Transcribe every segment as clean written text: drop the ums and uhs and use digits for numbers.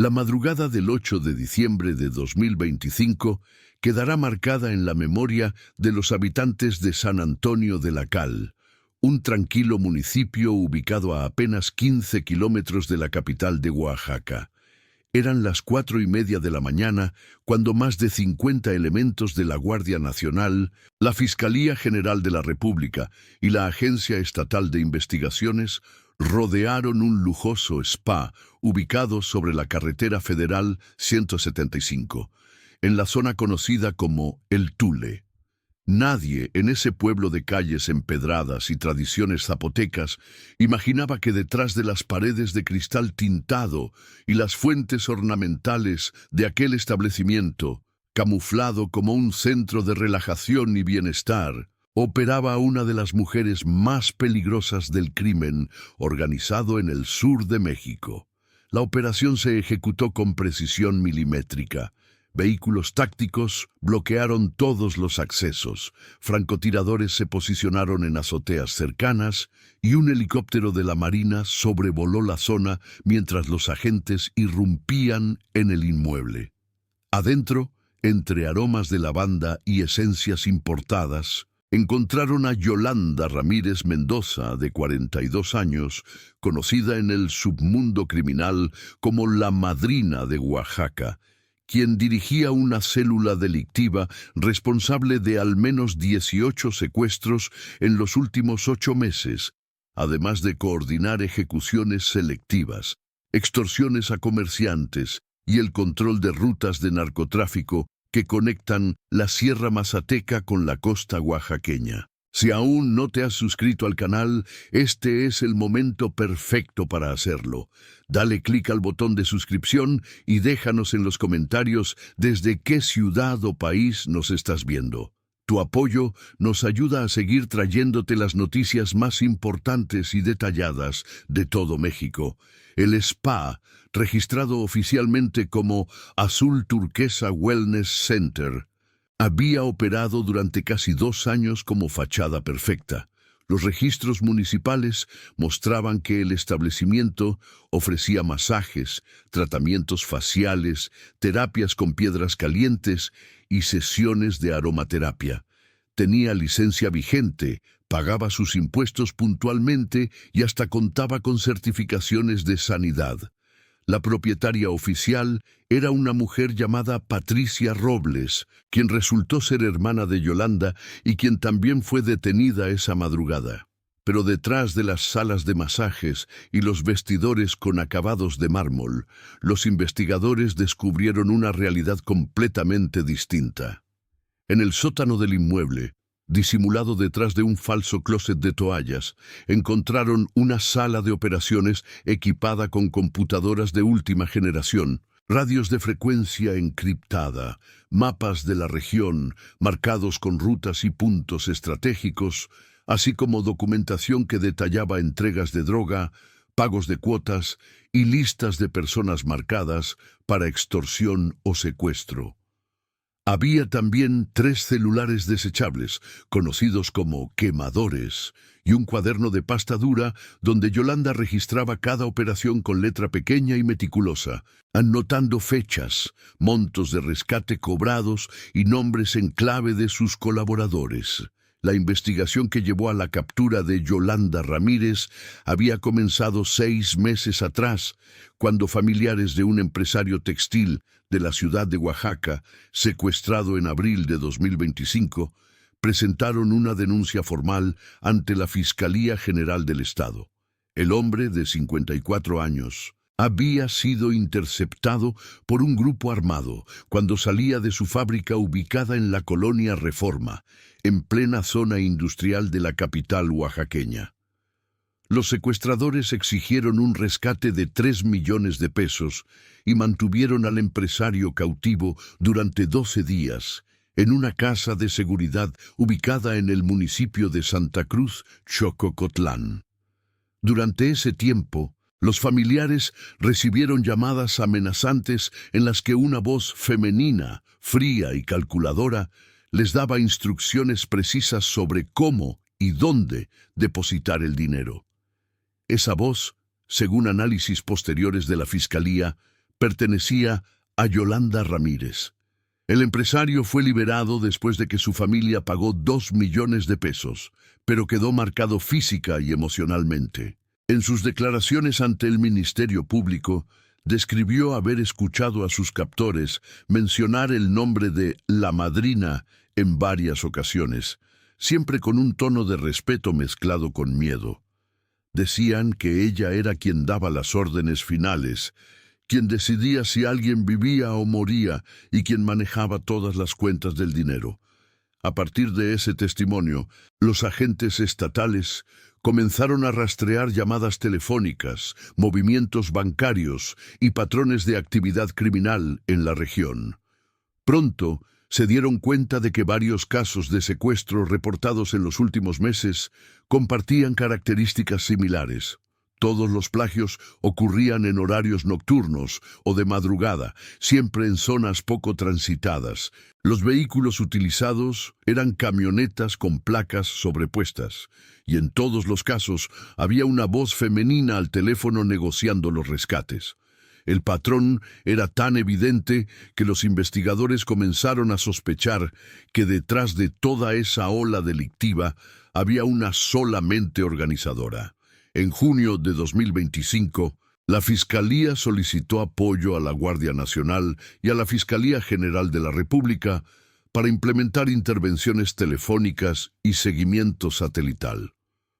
La madrugada del 8 de diciembre de 2025 quedará marcada en la memoria de los habitantes de San Antonio de la Cal, un tranquilo municipio ubicado a apenas 15 kilómetros de la capital de Oaxaca. Eran las 4:30 de la mañana cuando más de 50 elementos de la Guardia Nacional, la Fiscalía General de la República y la Agencia Estatal de Investigaciones rodearon un lujoso spa ubicado sobre la carretera federal 175, en la zona conocida como El Tule. Nadie en ese pueblo de calles empedradas y tradiciones zapotecas imaginaba que detrás de las paredes de cristal tintado y las fuentes ornamentales de aquel establecimiento, camuflado como un centro de relajación y bienestar, operaba una de las mujeres más peligrosas del crimen organizado en el sur de México. La operación se ejecutó con precisión milimétrica. Vehículos tácticos bloquearon todos los accesos, francotiradores se posicionaron en azoteas cercanas y un helicóptero de la Marina sobrevoló la zona mientras los agentes irrumpían en el inmueble. Adentro, entre aromas de lavanda y esencias importadas, encontraron a Yolanda Ramírez Mendoza, de 42 años, conocida en el submundo criminal como la Madrina de Oaxaca, quien dirigía una célula delictiva responsable de al menos 18 secuestros en los últimos 8 meses, además de coordinar ejecuciones selectivas, extorsiones a comerciantes y el control de rutas de narcotráfico que conectan la Sierra Mazateca con la costa oaxaqueña. Si aún no te has suscrito al canal, este es el momento perfecto para hacerlo. Dale clic al botón de suscripción y déjanos en los comentarios desde qué ciudad o país nos estás viendo. Tu apoyo nos ayuda a seguir trayéndote las noticias más importantes y detalladas de todo México. El spa, registrado oficialmente como Azul Turquesa Wellness Center, había operado durante casi 2 años como fachada perfecta. Los registros municipales mostraban que el establecimiento ofrecía masajes, tratamientos faciales, terapias con piedras calientes y sesiones de aromaterapia. Tenía licencia vigente, pagaba sus impuestos puntualmente y hasta contaba con certificaciones de sanidad. La propietaria oficial era una mujer llamada Patricia Robles, quien resultó ser hermana de Yolanda y quien también fue detenida esa madrugada. Pero detrás de las salas de masajes y los vestidores con acabados de mármol, los investigadores descubrieron una realidad completamente distinta. En el sótano del inmueble, disimulado detrás de un falso closet de toallas, encontraron una sala de operaciones equipada con computadoras de última generación, radios de frecuencia encriptada, mapas de la región, marcados con rutas y puntos estratégicos, así como documentación que detallaba entregas de droga, pagos de cuotas y listas de personas marcadas para extorsión o secuestro. Había también 3 celulares desechables, conocidos como quemadores, y un cuaderno de pasta dura donde Yolanda registraba cada operación con letra pequeña y meticulosa, anotando fechas, montos de rescate cobrados y nombres en clave de sus colaboradores. La investigación que llevó a la captura de Yolanda Ramírez había comenzado 6 meses atrás, cuando familiares de un empresario textil de la ciudad de Oaxaca, secuestrado en abril de 2025, presentaron una denuncia formal ante la Fiscalía General del Estado. El hombre, de 54 años, había sido interceptado por un grupo armado cuando salía de su fábrica ubicada en la colonia Reforma, en plena zona industrial de la capital oaxaqueña. Los secuestradores exigieron un rescate de 3 millones de pesos y mantuvieron al empresario cautivo durante 12 días en una casa de seguridad ubicada en el municipio de Santa Cruz, Xococotlán. Durante ese tiempo, los familiares recibieron llamadas amenazantes en las que una voz femenina, fría y calculadora, les daba instrucciones precisas sobre cómo y dónde depositar el dinero. Esa voz, según análisis posteriores de la Fiscalía, pertenecía a Yolanda Ramírez. El empresario fue liberado después de que su familia pagó 2 millones de pesos, pero quedó marcado física y emocionalmente. En sus declaraciones ante el Ministerio Público, describió haber escuchado a sus captores mencionar el nombre de La Madrina en varias ocasiones, siempre con un tono de respeto mezclado con miedo. Decían que ella era quien daba las órdenes finales, quien decidía si alguien vivía o moría y quien manejaba todas las cuentas del dinero. A partir de ese testimonio, los agentes estatales comenzaron a rastrear llamadas telefónicas, movimientos bancarios y patrones de actividad criminal en la región. Pronto se dieron cuenta de que varios casos de secuestro reportados en los últimos meses compartían características similares. Todos los plagios ocurrían en horarios nocturnos o de madrugada, siempre en zonas poco transitadas. Los vehículos utilizados eran camionetas con placas sobrepuestas, y en todos los casos había una voz femenina al teléfono negociando los rescates. El patrón era tan evidente que los investigadores comenzaron a sospechar que detrás de toda esa ola delictiva había una sola mente organizadora. En junio de 2025, la Fiscalía solicitó apoyo a la Guardia Nacional y a la Fiscalía General de la República para implementar intervenciones telefónicas y seguimiento satelital.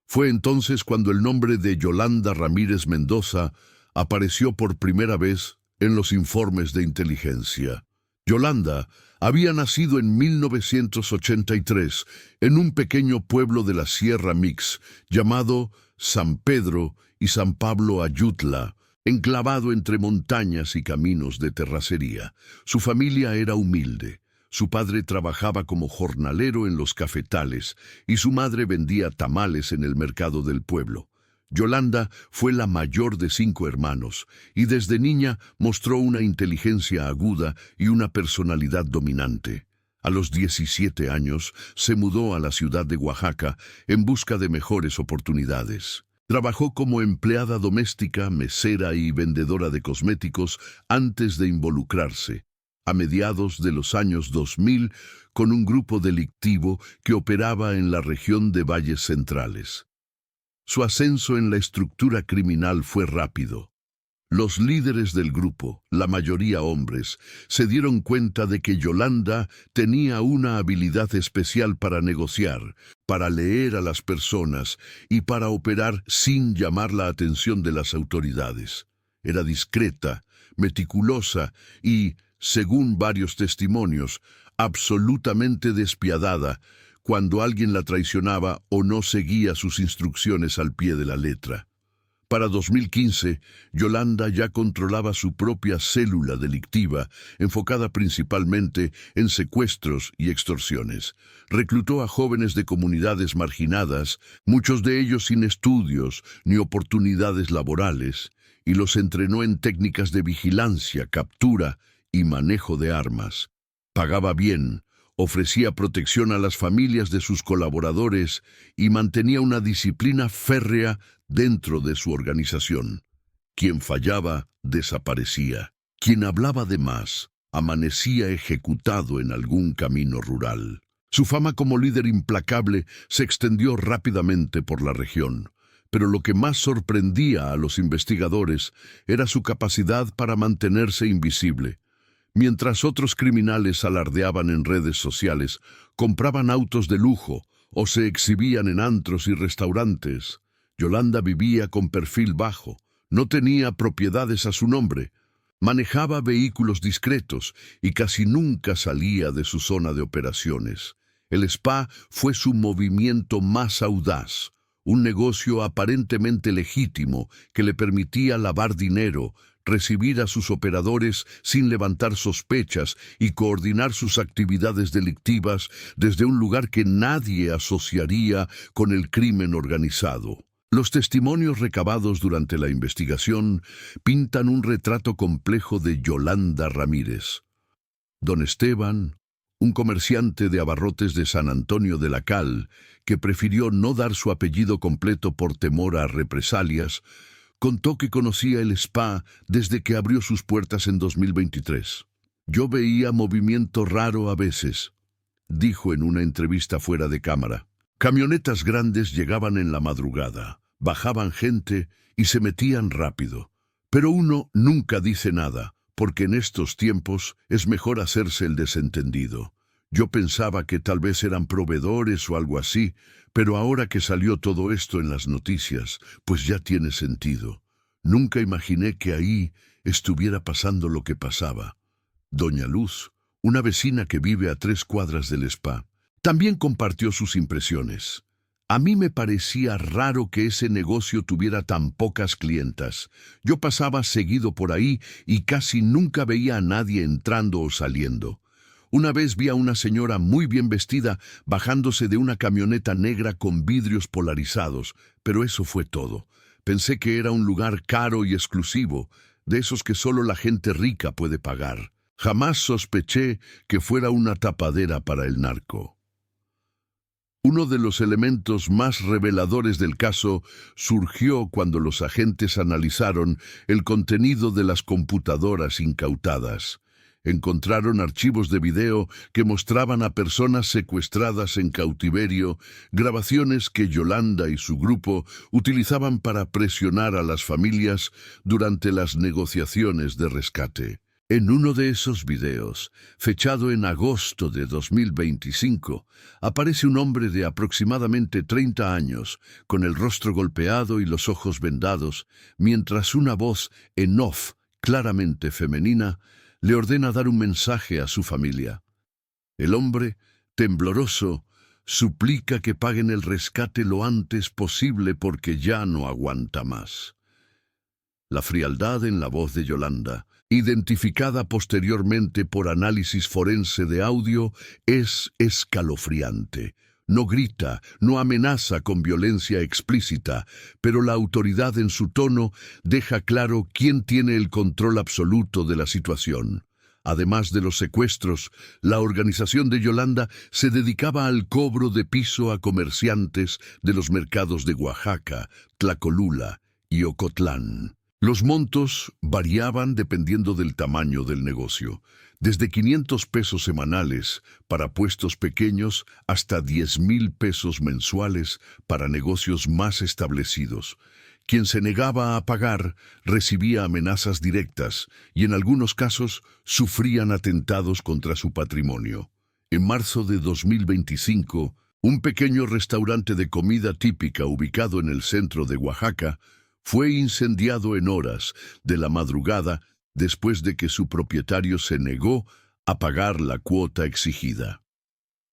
Fue entonces cuando el nombre de Yolanda Ramírez Mendoza apareció por primera vez en los informes de inteligencia. Yolanda había nacido en 1983 en un pequeño pueblo de la Sierra Mix llamado San Pedro y San Pablo Ayutla, enclavado entre montañas y caminos de terracería. Su familia era humilde. Su padre trabajaba como jornalero en los cafetales y su madre vendía tamales en el mercado del pueblo. Yolanda fue la mayor de 5 hermanos y desde niña mostró una inteligencia aguda y una personalidad dominante. A los 17 años se mudó a la ciudad de Oaxaca en busca de mejores oportunidades. Trabajó como empleada doméstica, mesera y vendedora de cosméticos antes de involucrarse, a mediados de los años 2000, con un grupo delictivo que operaba en la región de Valles Centrales. Su ascenso en la estructura criminal fue rápido. Los líderes del grupo, la mayoría hombres, se dieron cuenta de que Yolanda tenía una habilidad especial para negociar, para leer a las personas y para operar sin llamar la atención de las autoridades. Era discreta, meticulosa y, según varios testimonios, absolutamente despiadada cuando alguien la traicionaba o no seguía sus instrucciones al pie de la letra. Para 2015, Yolanda ya controlaba su propia célula delictiva, enfocada principalmente en secuestros y extorsiones. Reclutó a jóvenes de comunidades marginadas, muchos de ellos sin estudios ni oportunidades laborales, y los entrenó en técnicas de vigilancia, captura y manejo de armas. Pagaba bien, ofrecía protección a las familias de sus colaboradores y mantenía una disciplina férrea dentro de su organización. Quien fallaba, desaparecía. Quien hablaba de más, amanecía ejecutado en algún camino rural. Su fama como líder implacable se extendió rápidamente por la región, pero lo que más sorprendía a los investigadores era su capacidad para mantenerse invisible. Mientras otros criminales alardeaban en redes sociales, compraban autos de lujo o se exhibían en antros y restaurantes, Yolanda vivía con perfil bajo, no tenía propiedades a su nombre, manejaba vehículos discretos y casi nunca salía de su zona de operaciones. El spa fue su movimiento más audaz, un negocio aparentemente legítimo que le permitía lavar dinero, recibir a sus operadores sin levantar sospechas y coordinar sus actividades delictivas desde un lugar que nadie asociaría con el crimen organizado. Los testimonios recabados durante la investigación pintan un retrato complejo de Yolanda Ramírez. Don Esteban, un comerciante de abarrotes de San Antonio de la Cal, que prefirió no dar su apellido completo por temor a represalias, Contó que conocía el spa desde que abrió sus puertas en 2023. Yo veía movimiento raro a veces, dijo en una entrevista fuera de cámara. Camionetas grandes llegaban en la madrugada, bajaban gente y se metían rápido. Pero uno nunca dice nada, porque en estos tiempos es mejor hacerse el desentendido. Yo pensaba que tal vez eran proveedores o algo así, pero ahora que salió todo esto en las noticias, pues ya tiene sentido. Nunca imaginé que ahí estuviera pasando lo que pasaba. Doña Luz, una vecina que vive a 3 cuadras del spa, también compartió sus impresiones. A mí me parecía raro que ese negocio tuviera tan pocas clientas. Yo pasaba seguido por ahí y casi nunca veía a nadie entrando o saliendo. Una vez vi a una señora muy bien vestida bajándose de una camioneta negra con vidrios polarizados, pero eso fue todo. Pensé que era un lugar caro y exclusivo, de esos que solo la gente rica puede pagar. Jamás sospeché que fuera una tapadera para el narco. Uno de los elementos más reveladores del caso surgió cuando los agentes analizaron el contenido de las computadoras incautadas. Encontraron archivos de video que mostraban a personas secuestradas en cautiverio, grabaciones que Yolanda y su grupo utilizaban para presionar a las familias durante las negociaciones de rescate. En uno de esos videos, fechado en agosto de 2025, aparece un hombre de aproximadamente 30 años, con el rostro golpeado y los ojos vendados, mientras una voz en off, claramente femenina, le ordena dar un mensaje a su familia. El hombre, tembloroso, suplica que paguen el rescate lo antes posible porque ya no aguanta más. La frialdad en la voz de Yolanda, identificada posteriormente por análisis forense de audio, es escalofriante. No grita, no amenaza con violencia explícita, pero la autoridad en su tono deja claro quién tiene el control absoluto de la situación. Además de los secuestros, la organización de Yolanda se dedicaba al cobro de piso a comerciantes de los mercados de Oaxaca, Tlacolula y Ocotlán. Los montos variaban dependiendo del tamaño del negocio, desde 500 pesos semanales para puestos pequeños hasta 10,000 pesos mensuales para negocios más establecidos. Quien se negaba a pagar recibía amenazas directas y en algunos casos sufrían atentados contra su patrimonio. En marzo de 2025, un pequeño restaurante de comida típica ubicado en el centro de Oaxaca fue incendiado en horas de la madrugada después de que su propietario se negó a pagar la cuota exigida.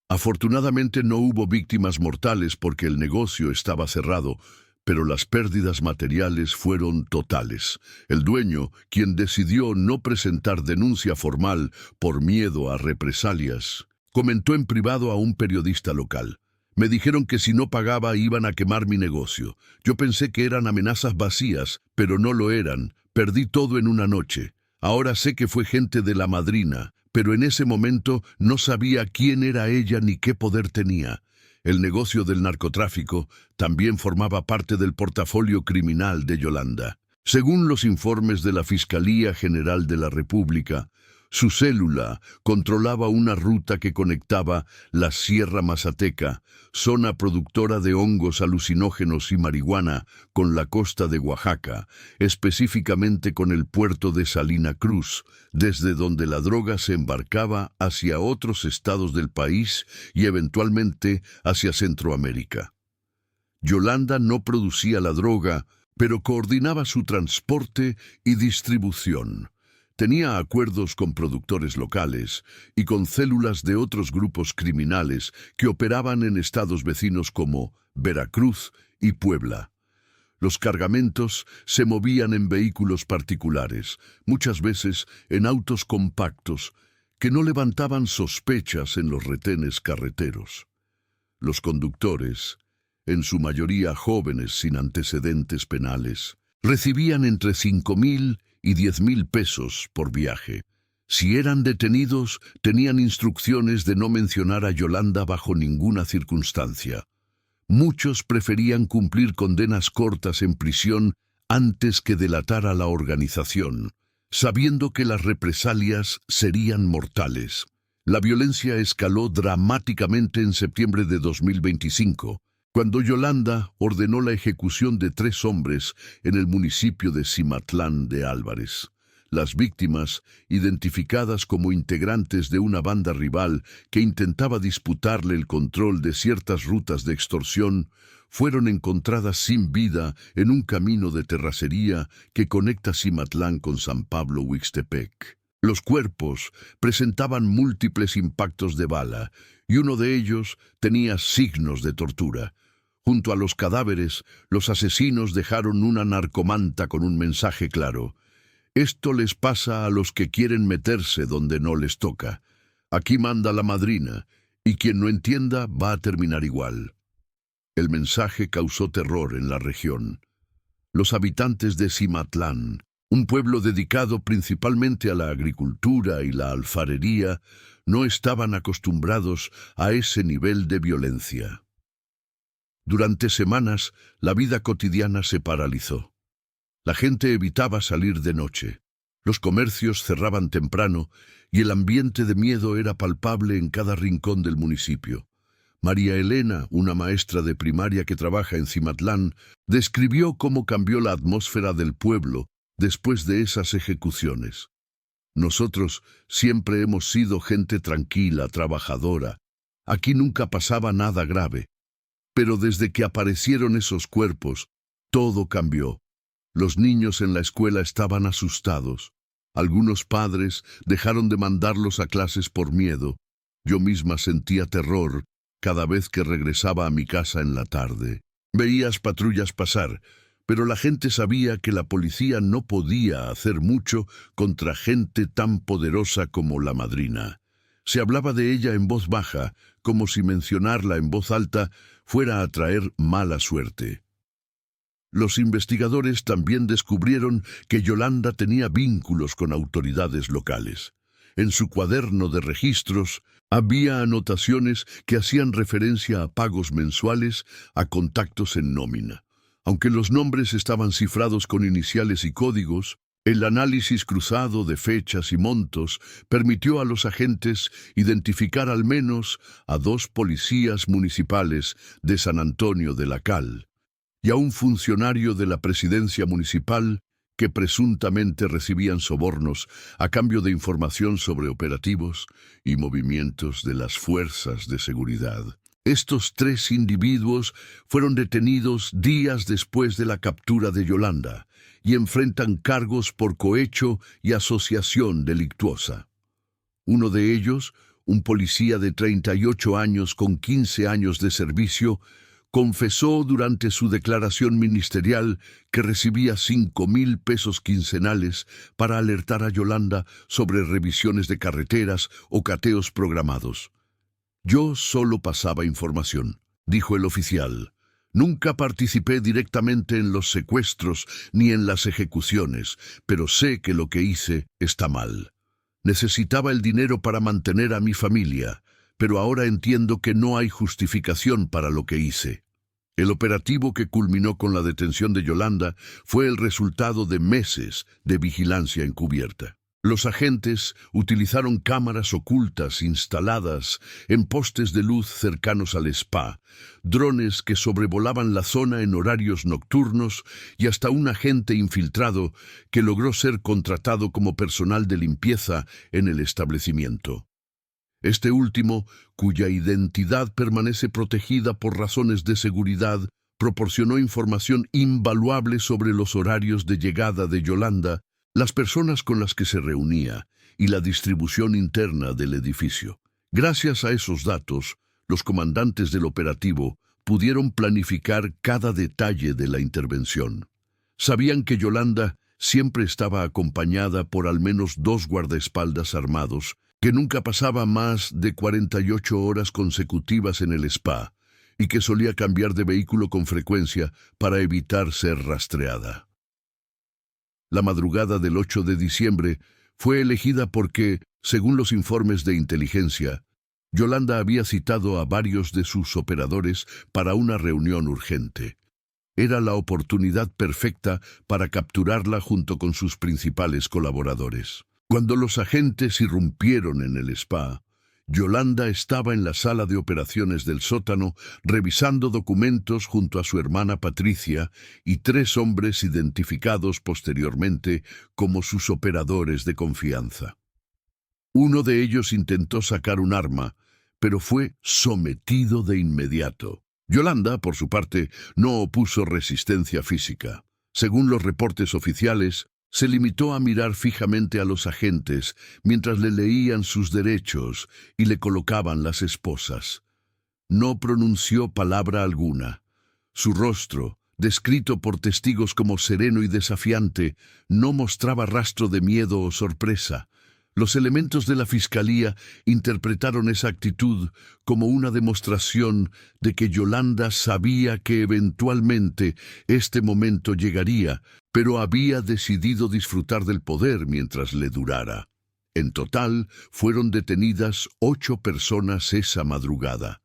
Afortunadamente no hubo víctimas mortales porque el negocio estaba cerrado, pero las pérdidas materiales fueron totales. El dueño, quien decidió no presentar denuncia formal por miedo a represalias, comentó en privado a un periodista local: "Me dijeron que si no pagaba iban a quemar mi negocio. Yo pensé que eran amenazas vacías, pero no lo eran. Perdí todo en una noche. Ahora sé que fue gente de la madrina, pero en ese momento no sabía quién era ella ni qué poder tenía". El negocio del narcotráfico también formaba parte del portafolio criminal de Yolanda. Según los informes de la Fiscalía General de la República, su célula controlaba una ruta que conectaba la Sierra Mazateca, zona productora de hongos alucinógenos y marihuana, con la costa de Oaxaca, específicamente con el puerto de Salina Cruz, desde donde la droga se embarcaba hacia otros estados del país y eventualmente hacia Centroamérica. Yolanda no producía la droga, pero coordinaba su transporte y distribución. Tenía acuerdos con productores locales y con células de otros grupos criminales que operaban en estados vecinos como Veracruz y Puebla. Los cargamentos se movían en vehículos particulares, muchas veces en autos compactos, que no levantaban sospechas en los retenes carreteros. Los conductores, en su mayoría jóvenes sin antecedentes penales, recibían entre 5,000 y 10,000 pesos por viaje. Si eran detenidos, tenían instrucciones de no mencionar a Yolanda bajo ninguna circunstancia. Muchos preferían cumplir condenas cortas en prisión antes que delatar a la organización, sabiendo que las represalias serían mortales. La violencia escaló dramáticamente en septiembre de 2025, cuando Yolanda ordenó la ejecución de 3 hombres en el municipio de Cimatlán de Álvarez. Las víctimas, identificadas como integrantes de una banda rival que intentaba disputarle el control de ciertas rutas de extorsión, fueron encontradas sin vida en un camino de terracería que conecta Cimatlán con San Pablo Huixtepec. Los cuerpos presentaban múltiples impactos de bala y uno de ellos tenía signos de tortura. Junto a los cadáveres, los asesinos dejaron una narcomanta con un mensaje claro: esto les pasa a los que quieren meterse donde no les toca. Aquí manda la madrina, y quien no entienda va a terminar igual. El mensaje causó terror en la región. Los habitantes de Cimatlán, un pueblo dedicado principalmente a la agricultura y la alfarería, no estaban acostumbrados a ese nivel de violencia. Durante semanas, la vida cotidiana se paralizó. La gente evitaba salir de noche. Los comercios cerraban temprano y el ambiente de miedo era palpable en cada rincón del municipio. María Elena, una maestra de primaria que trabaja en Cimatlán, describió cómo cambió la atmósfera del pueblo después de esas ejecuciones. Nosotros siempre hemos sido gente tranquila, trabajadora. Aquí nunca pasaba nada grave. Pero desde que aparecieron esos cuerpos, todo cambió. Los niños en la escuela estaban asustados. Algunos padres dejaron de mandarlos a clases por miedo. Yo misma sentía terror cada vez que regresaba a mi casa en la tarde. Veías patrullas pasar, pero la gente sabía que la policía no podía hacer mucho contra gente tan poderosa como la madrina. Se hablaba de ella en voz baja, como si mencionarla en voz alta fuera a traer mala suerte. Los investigadores también descubrieron que Yolanda tenía vínculos con autoridades locales. En su cuaderno de registros había anotaciones que hacían referencia a pagos mensuales, a contactos en nómina. Aunque los nombres estaban cifrados con iniciales y códigos, el análisis cruzado de fechas y montos permitió a los agentes identificar al menos a 2 policías municipales de San Antonio de la Cal y a un funcionario de la presidencia municipal que presuntamente recibían sobornos a cambio de información sobre operativos y movimientos de las fuerzas de seguridad. Estos 3 individuos fueron detenidos días después de la captura de Yolanda y enfrentan cargos por cohecho y asociación delictuosa. Uno de ellos, un policía de 38 años con 15 años de servicio, confesó durante su declaración ministerial que recibía 5,000 pesos quincenales para alertar a Yolanda sobre revisiones de carreteras o cateos programados. Yo solo pasaba información, dijo el oficial. Nunca participé directamente en los secuestros ni en las ejecuciones, pero sé que lo que hice está mal. Necesitaba el dinero para mantener a mi familia, pero ahora entiendo que no hay justificación para lo que hice. El operativo que culminó con la detención de Yolanda fue el resultado de meses de vigilancia encubierta. Los agentes utilizaron cámaras ocultas instaladas en postes de luz cercanos al spa, drones que sobrevolaban la zona en horarios nocturnos y hasta un agente infiltrado que logró ser contratado como personal de limpieza en el establecimiento. Este último, cuya identidad permanece protegida por razones de seguridad, proporcionó información invaluable sobre los horarios de llegada de Yolanda, las personas con las que se reunía y la distribución interna del edificio. Gracias a esos datos, los comandantes del operativo pudieron planificar cada detalle de la intervención. Sabían que Yolanda siempre estaba acompañada por al menos 2 guardaespaldas armados, que nunca pasaba más de 48 horas consecutivas en el spa y que solía cambiar de vehículo con frecuencia para evitar ser rastreada. La madrugada del 8 de diciembre fue elegida porque, según los informes de inteligencia, Yolanda había citado a varios de sus operadores para una reunión urgente. Era la oportunidad perfecta para capturarla junto con sus principales colaboradores. Cuando los agentes irrumpieron en el spa, Yolanda estaba en la sala de operaciones del sótano revisando documentos junto a su hermana Patricia y 3 hombres identificados posteriormente como sus operadores de confianza. Uno de ellos intentó sacar un arma, pero fue sometido de inmediato. Yolanda, por su parte, no opuso resistencia física. Según los reportes oficiales, se limitó a mirar fijamente a los agentes mientras le leían sus derechos y le colocaban las esposas. No pronunció palabra alguna. Su rostro, descrito por testigos como sereno y desafiante, no mostraba rastro de miedo o sorpresa. Los elementos de la fiscalía interpretaron esa actitud como una demostración de que Yolanda sabía que eventualmente este momento llegaría, pero había decidido disfrutar del poder mientras le durara. En total, fueron detenidas 8 personas esa madrugada.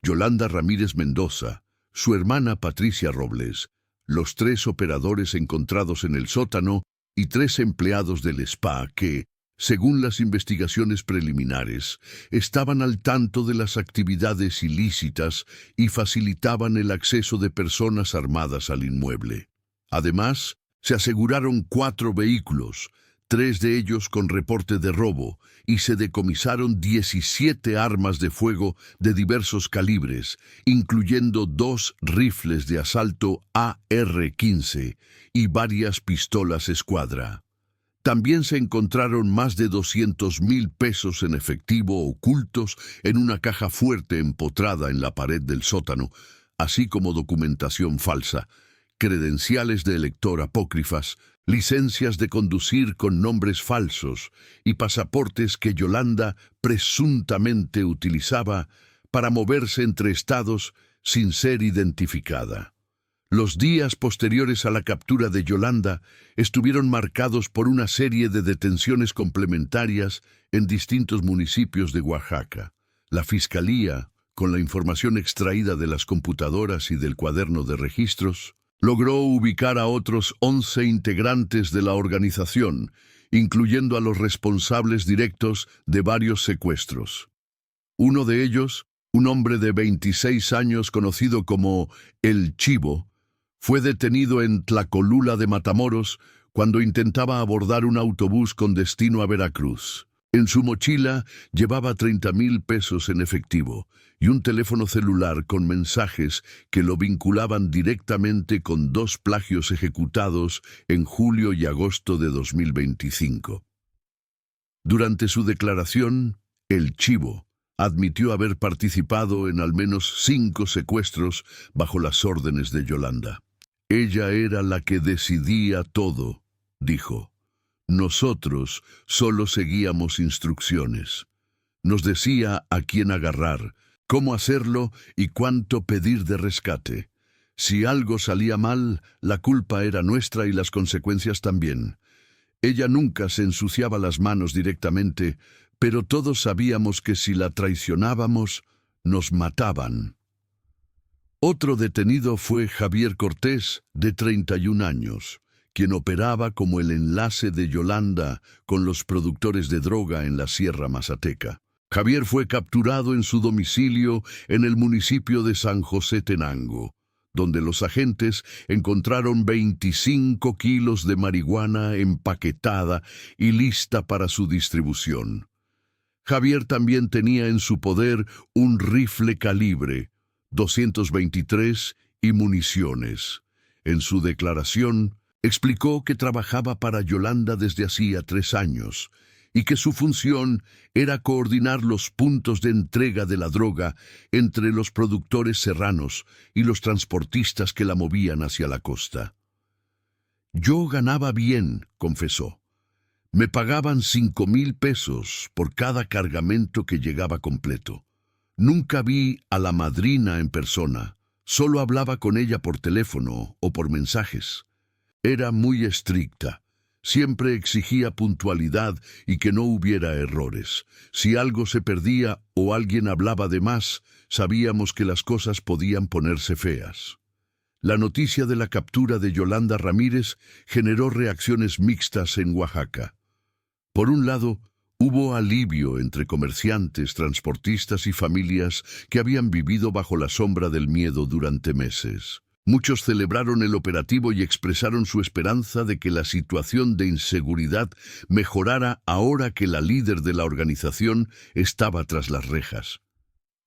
Yolanda Ramírez Mendoza, su hermana Patricia Robles, los 3 operadores encontrados en el sótano y 3 empleados del spa que, según las investigaciones preliminares, estaban al tanto de las actividades ilícitas y facilitaban el acceso de personas armadas al inmueble. Además, se aseguraron 4 vehículos, 3 de ellos con reporte de robo, y se decomisaron 17 armas de fuego de diversos calibres, incluyendo 2 rifles de asalto AR-15 y varias pistolas escuadra. También se encontraron más de 200,000 pesos en efectivo ocultos en una caja fuerte empotrada en la pared del sótano, así como documentación falsa, credenciales de elector apócrifas, licencias de conducir con nombres falsos y pasaportes que Yolanda presuntamente utilizaba para moverse entre estados sin ser identificada. Los días posteriores a la captura de Yolanda estuvieron marcados por una serie de detenciones complementarias en distintos municipios de Oaxaca. La Fiscalía, con la información extraída de las computadoras y del cuaderno de registros, logró ubicar a otros 11 integrantes de la organización, incluyendo a los responsables directos de varios secuestros. Uno de ellos, un hombre de 26 años conocido como El Chivo, fue detenido en Tlacolula de Matamoros cuando intentaba abordar un autobús con destino a Veracruz. En su mochila llevaba 30,000 pesos en efectivo y un teléfono celular con mensajes que lo vinculaban directamente con 2 plagios ejecutados en julio y agosto de 2025. Durante su declaración, El Chivo admitió haber participado en al menos 5 secuestros bajo las órdenes de Yolanda. Ella era la que decidía todo, dijo. Nosotros solo seguíamos instrucciones. Nos decía a quién agarrar, cómo hacerlo y cuánto pedir de rescate. Si algo salía mal, la culpa era nuestra y las consecuencias también. Ella nunca se ensuciaba las manos directamente, pero todos sabíamos que si la traicionábamos, nos mataban. Otro detenido fue Javier Cortés, de 31 años, quien operaba como el enlace de Yolanda con los productores de droga en la Sierra Mazateca. Javier fue capturado en su domicilio en el municipio de San José Tenango, donde los agentes encontraron 25 kilos de marihuana empaquetada y lista para su distribución. Javier también tenía en su poder un rifle calibre 223 y municiones. En su declaración, explicó que trabajaba para Yolanda desde hacía 3 años y que su función era coordinar los puntos de entrega de la droga entre los productores serranos y los transportistas que la movían hacia la costa. Yo ganaba bien, confesó. Me pagaban 5,000 pesos por cada cargamento que llegaba completo. Nunca vi a la madrina en persona, solo hablaba con ella por teléfono o por mensajes. Era muy estricta, siempre exigía puntualidad y que no hubiera errores. Si algo se perdía o alguien hablaba de más, sabíamos que las cosas podían ponerse feas. La noticia de la captura de Yolanda Ramírez generó reacciones mixtas en Oaxaca. Por un lado, hubo alivio entre comerciantes, transportistas y familias que habían vivido bajo la sombra del miedo durante meses. Muchos celebraron el operativo y expresaron su esperanza de que la situación de inseguridad mejorara ahora que la líder de la organización estaba tras las rejas.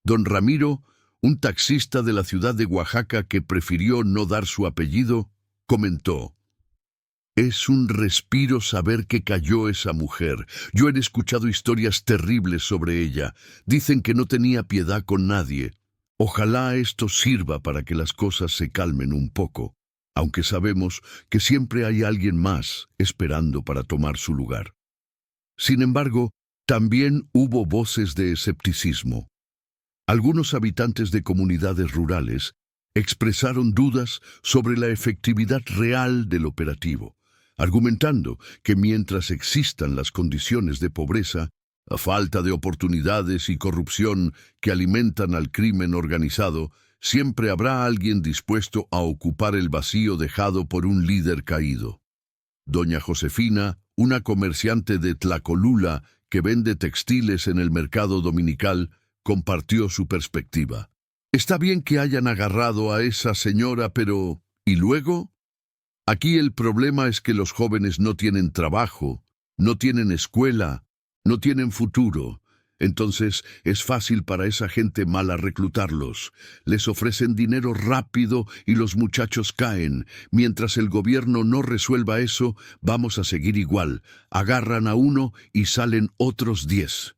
Don Ramiro, un taxista de la ciudad de Oaxaca que prefirió no dar su apellido, comentó: «Es un respiro saber que cayó esa mujer. Yo he escuchado historias terribles sobre ella. Dicen que no tenía piedad con nadie. Ojalá esto sirva para que las cosas se calmen un poco, aunque sabemos que siempre hay alguien más esperando para tomar su lugar». Sin embargo, también hubo voces de escepticismo. Algunos habitantes de comunidades rurales expresaron dudas sobre la efectividad real del operativo, argumentando que mientras existan las condiciones de pobreza, la falta de oportunidades y corrupción que alimentan al crimen organizado, siempre habrá alguien dispuesto a ocupar el vacío dejado por un líder caído. Doña Josefina, una comerciante de Tlacolula que vende textiles en el mercado dominical, compartió su perspectiva. «Está bien que hayan agarrado a esa señora, pero ¿y luego? Aquí el problema es que los jóvenes no tienen trabajo, no tienen escuela, no tienen futuro. Entonces es fácil para esa gente mala reclutarlos. Les ofrecen dinero rápido y los muchachos caen. Mientras el gobierno no resuelva eso, vamos a seguir igual. Agarran a uno y salen otros 10.